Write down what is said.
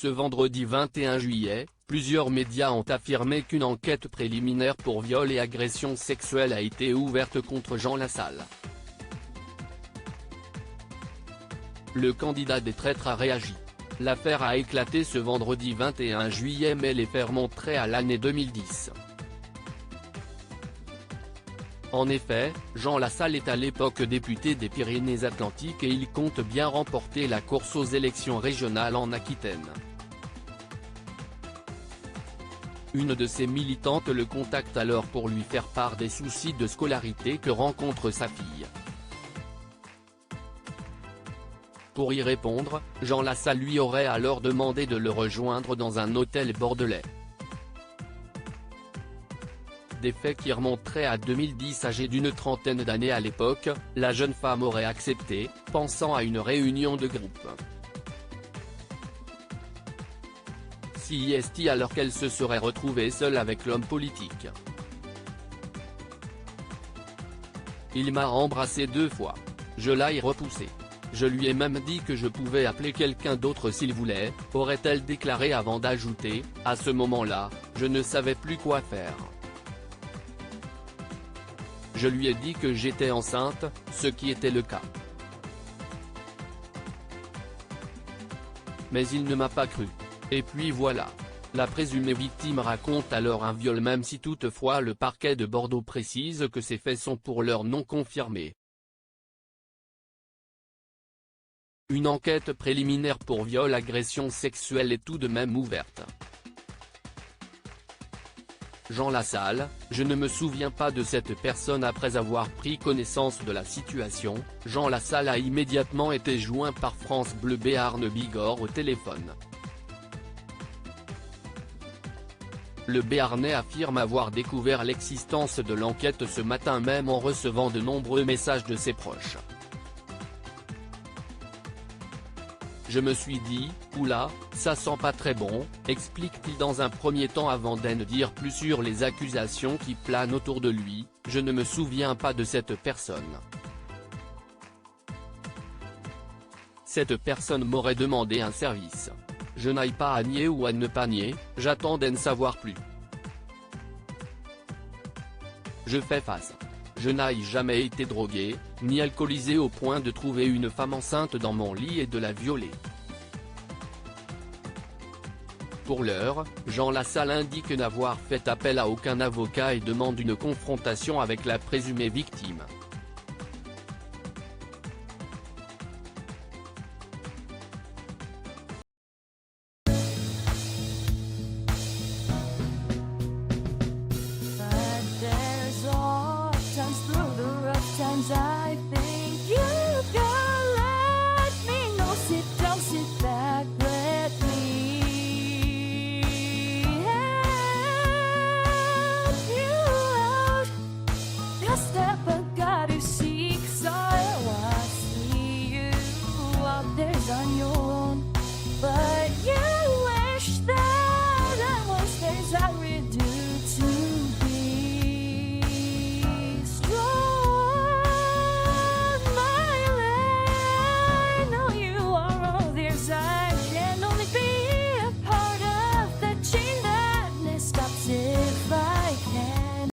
Ce vendredi 21 juillet, plusieurs médias ont affirmé qu'une enquête préliminaire pour viol et agression sexuelle a été ouverte contre Jean Lassalle. Le candidat des traîtres a réagi. L'affaire a éclaté ce vendredi 21 juillet mais les faits remonteraient à l'année 2010. En effet, Jean Lassalle est à l'époque député des Pyrénées-Atlantiques et il compte bien remporter la course aux élections régionales en Aquitaine. Une de ses militantes le contacte alors pour lui faire part des soucis de scolarité que rencontre sa fille. Pour y répondre, Jean Lassalle lui aurait alors demandé de le rejoindre dans un hôtel bordelais. Des faits qui remonteraient à 2010. Âgée d'une trentaine d'années à l'époque, la jeune femme aurait accepté, pensant à une réunion de groupe. Si est alors qu'elle se serait retrouvée seule avec l'homme politique. Il m'a embrassé 2 fois. Je l'ai repoussé. Je lui ai même dit que je pouvais appeler quelqu'un d'autre s'il voulait, aurait-elle déclaré avant d'ajouter, à ce moment-là, je ne savais plus quoi faire. Je lui ai dit que j'étais enceinte, ce qui était le cas. Mais il ne m'a pas cru. Et puis voilà. La présumée victime raconte alors un viol même si toutefois le parquet de Bordeaux précise que ces faits sont pour l'heure non confirmés. Une enquête préliminaire pour viol-agression sexuelle est tout de même ouverte. Jean Lassalle, je ne me souviens pas de cette personne. Après avoir pris connaissance de la situation, Jean Lassalle a immédiatement été joint par France Bleu Béarn Bigorre au téléphone. Le Béarnais affirme avoir découvert l'existence de l'enquête ce matin même en recevant de nombreux messages de ses proches. Je me suis dit, oula, ça sent pas très bon, explique-t-il dans un premier temps avant d'en dire plus sur les accusations qui planent autour de lui. Je ne me souviens pas de cette personne. Cette personne m'aurait demandé un service. Je n'aille pas à nier ou à ne pas nier, j'attends d'en savoir plus. Je fais face. Je n'ai jamais été drogué, ni alcoolisé au point de trouver une femme enceinte dans mon lit et de la violer. Pour l'heure, Jean Lassalle indique n'avoir fait appel à aucun avocat et demande une confrontation avec la présumée victime.